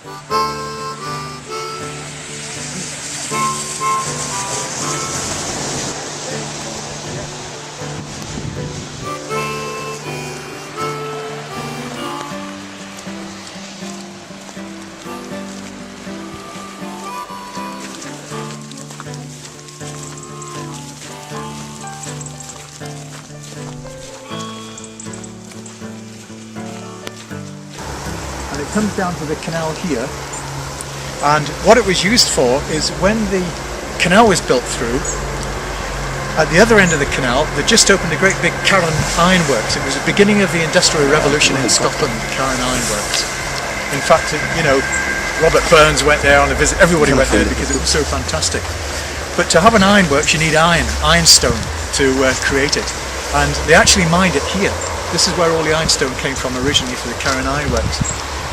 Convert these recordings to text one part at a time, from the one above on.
And it comes down to the canal here, and what it was used for is when the canal was built through, at the other end of the canal they just opened a great big Carron Ironworks. It was the beginning of the Industrial Revolution in Scotland, Carron Ironworks. In fact, you know, Robert Burns went there on a visit, everybody went there because it was so fantastic. But to have an ironworks you need ironstone to create it, and they actually mined it here. This is where all the ironstone came from originally for the Carron Ironworks.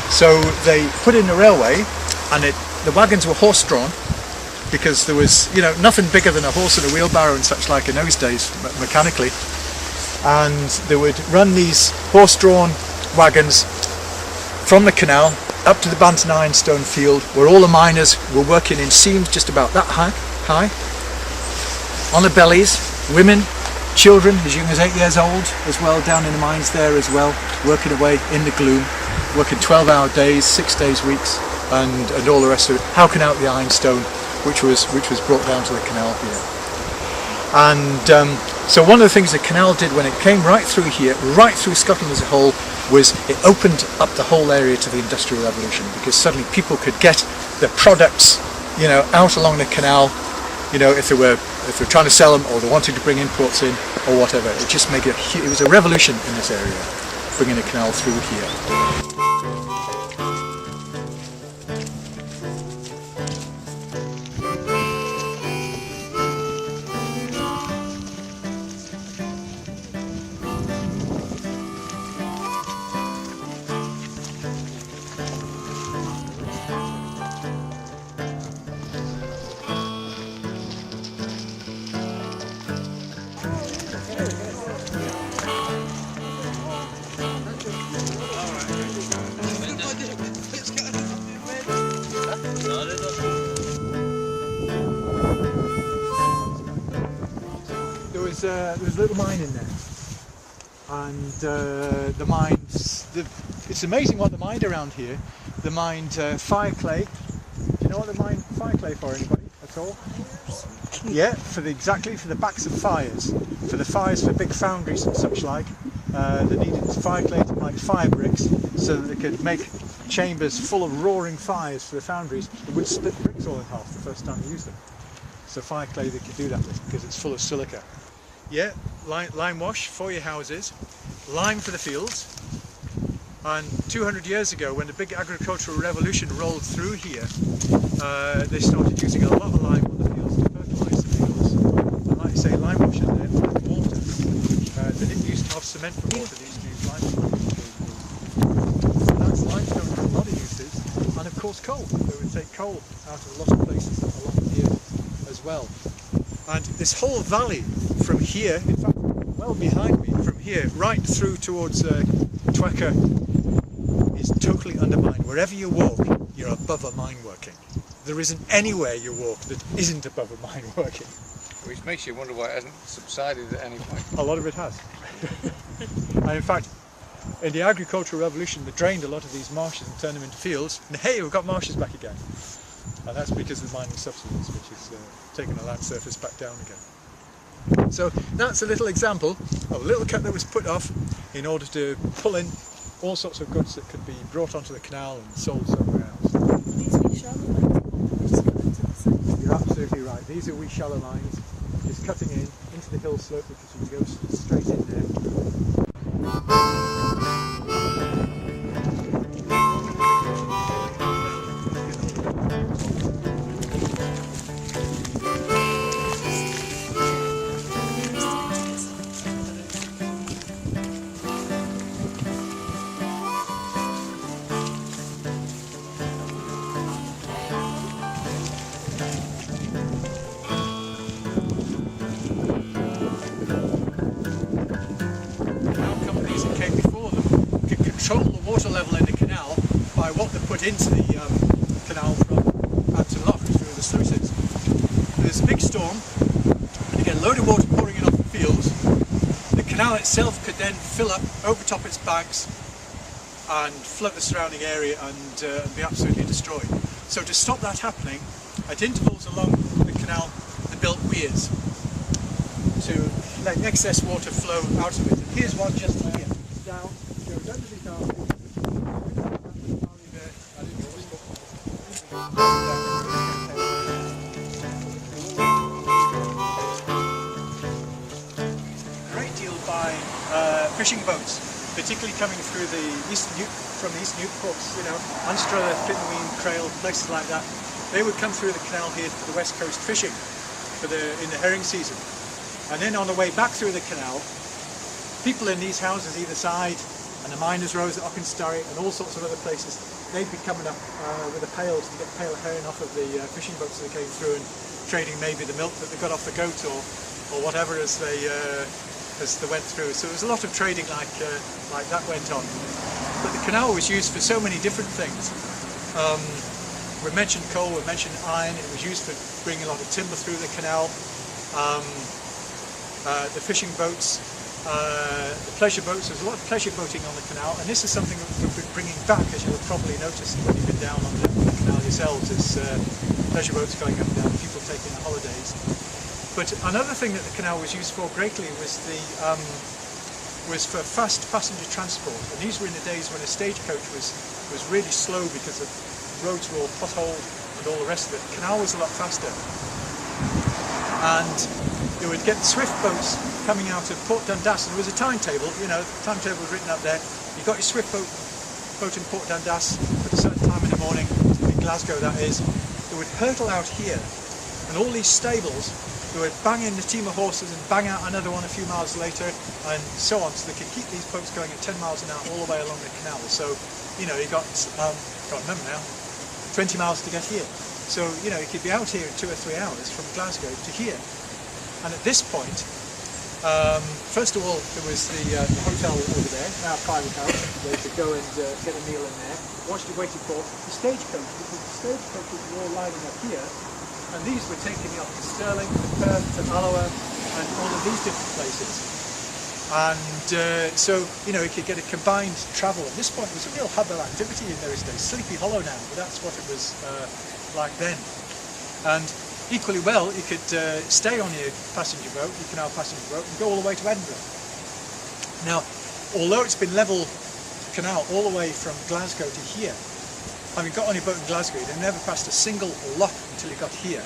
So they put in the railway, and the wagons were horse-drawn, because there was, you know, nothing bigger than a horse and a wheelbarrow and such like in those days mechanically. And they would run these horse-drawn wagons from the canal up to the Banton Ironstone field, where all the miners were working in seams just about that high. On the bellies, women, children as young as 8 years old as well, down in the mines there as well, working away in the gloom, working 12-hour days, 6 days weeks, and all the rest of it, howking out the ironstone, which was brought down to the canal here. And so one of the things the canal did when it came right through here, right through Scotland as a whole, was it opened up the whole area to the Industrial Revolution, because suddenly people could get the products, you know, out along the canal, you know, if they were trying to sell them, or they wanted to bring imports in, or whatever. It just made it was a revolution in this area, bringing the canal through here. There was a little mine in there, and the mines, it's amazing what they mined around here. They mined fire clay. Do you know what they mined fire clay for, anybody at all? Yeah, exactly for the backs of fires, for big foundries and such like. They needed fire clay to make fire bricks so that they could make chambers full of roaring fires for the foundries. They would split bricks all in half the first time they used them. So fire clay they could do that with because it's full of silica. Yeah, lime wash for your houses, lime for the fields. And 200 years ago, when the big agricultural revolution rolled through here, they started using a lot of lime on the fields to fertilise the fields. And like you say, lime wash in there for water. They didn't used to have cement for water, they used to use limestone. So that's limestone for a lot of uses. And of course coal. They would take coal out of a lot of places, a lot of here as well. And this whole valley from here, in fact, well behind me, from here right through towards Twecker, is totally undermined. Wherever you walk, you're above a mine working. There isn't anywhere you walk that isn't above a mine working. Which makes you wonder why it hasn't subsided at any point. A lot of it has. And in fact, in the agricultural revolution, they drained a lot of these marshes and turned them into fields, and hey, we've got marshes back again. And that's because of the mining subsidence, which is taking the land surface back down again. So that's a little example of a little cut that was put off in order to pull in all sorts of goods that could be brought onto the canal and sold somewhere else. You're absolutely right. These are wee shallow lines, just cutting into the hill slope because you can go straight in there. Control the water level in the canal by what they put into the canal from Hampton Lock through the sluices. There's a big storm, you get a load of water pouring in off the fields. The canal itself could then fill up, overtop its banks and flood the surrounding area and be absolutely destroyed. So to stop that happening, at intervals along the canal they built weirs to let excess water flow out of it. And here's one just here, down, goes under the canal. Great deal by fishing boats, particularly coming through the from the East Newports, you know, Anstruther, Pittenweem, Crail, places like that. They would come through the canal here for the West Coast fishing in the herring season. And then on the way back through the canal, people in these houses either side, and the miners' rows at Auchenstary and all sorts of other places, they'd be coming up with the pails to get pale herring off of the fishing boats that came through and trading maybe the milk that they got off the goat or whatever as they went through. So there was a lot of trading like that went on. But the canal was used for so many different things. We mentioned coal, we mentioned iron. It was used for bringing a lot of timber through the canal. The fishing boats, the pleasure boats. There's a lot of pleasure boating on the canal, and this is something that we've been bringing back, as you'll have probably noticed when you've been down on the canal yourselves. Is pleasure boats going up and down, people taking their holidays. But another thing that the canal was used for greatly was for fast passenger transport. And these were in the days when a stagecoach was really slow because the roads were all potholed and all the rest of it. The canal was a lot faster. And you would get swift boats coming out of Port Dundas, and there was a timetable, you know, the timetable was written up there. You got your swift boat in Port Dundas at a certain time in the morning, in Glasgow that is. They would hurtle out here, and all these stables, they would bang in the team of horses and bang out another one a few miles later, and so on, so they could keep these boats going at 10 miles an hour all the way along the canal. So, you know, you got, can't remember now, 20 miles to get here. So, you know, you could be out here in 2 or 3 hours from Glasgow to here. And at this point, first of all, there was the hotel over there, now a private house, where you could go and get a meal in there, whilst you waited for the stagecoach, because the stagecoaches were all lining up here, and these were taking you up to Stirling, to Perth, to Alloa, and all of these different places. And so, you know, you could get a combined travel. At this point, it was a real hub of activity in those days. Sleepy Hollow now, but that's what it was like then. And equally well, you could stay on your passenger boat, your canal passenger boat, and go all the way to Edinburgh. Now, although it's been level canal all the way from Glasgow to here, having got on your boat in Glasgow, you've never passed a single lock until you got here.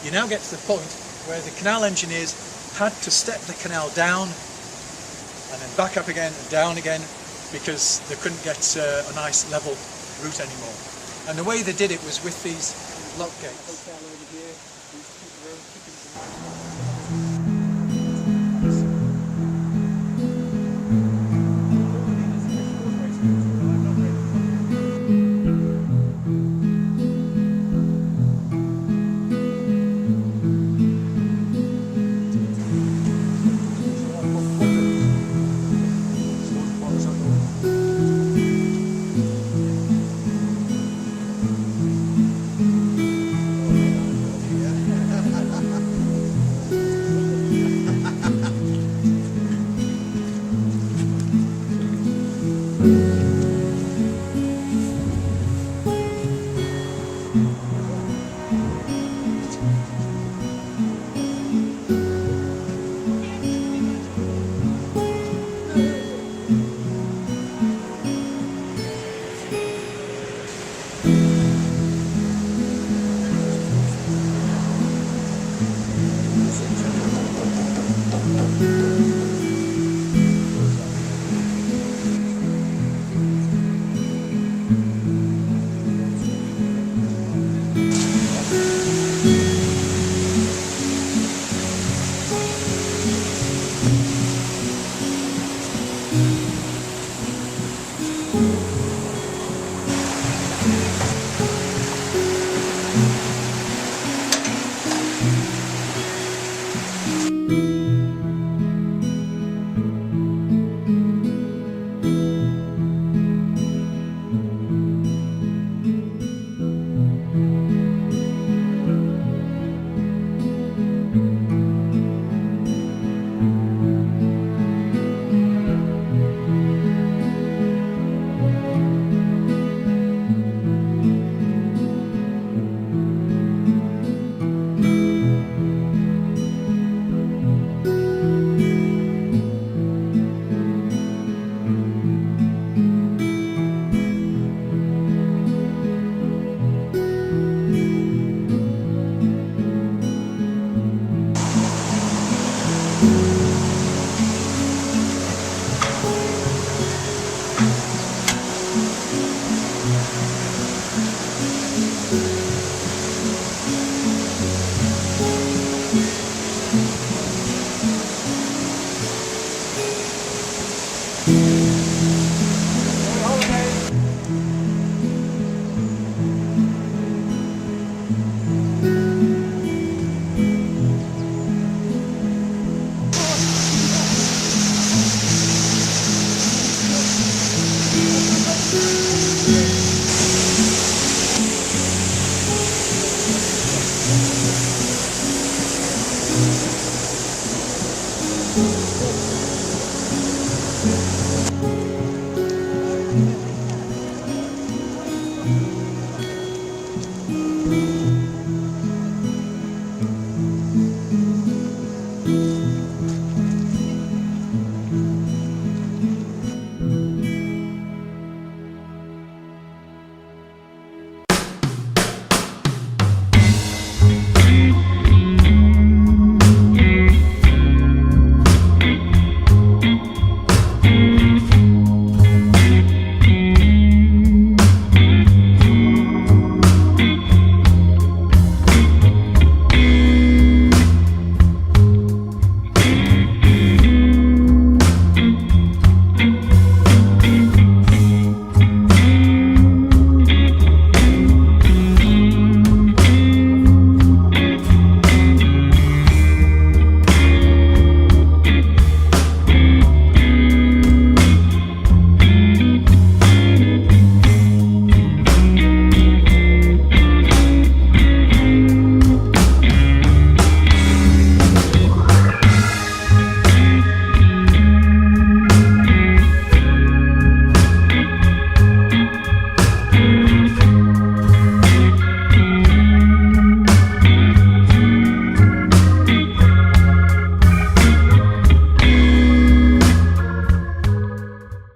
You now get to the point where the canal engineers had to step the canal down and then back up again and down again, because they couldn't get a nice level route anymore. And the way they did it was with these lock gates. Hotel over here, these people are keeping